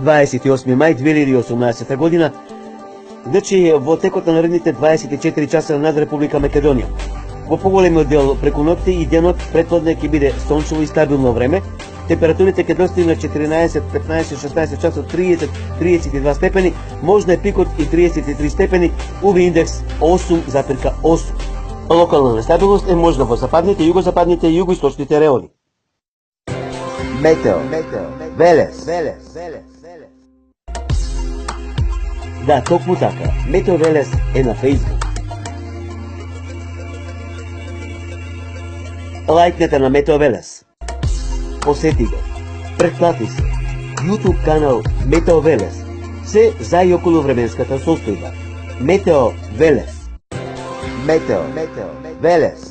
28 мај 2018 година, значи во текот на наредните 24 часа над Република Македонија. Во поголемиот дел преку ноќта и денот претпладне ќе биде сончево и стабилно време. Температурите ќе достигнат 14, 15, 16 часот 30, 32 степени, можна е пикот и 33 степени, UV индекс 8,8. Локална нестабилност е можна во западните, југозападните и југоисточните реони. Метео. Велес. Да, токму така. Метео Велес е на Facebook. Лајкнете на Метео Велес. Посети го. Претплати се. YouTube канал Метео Велес. Се за и околу временската состојба. Метео Велес. Метео Велес.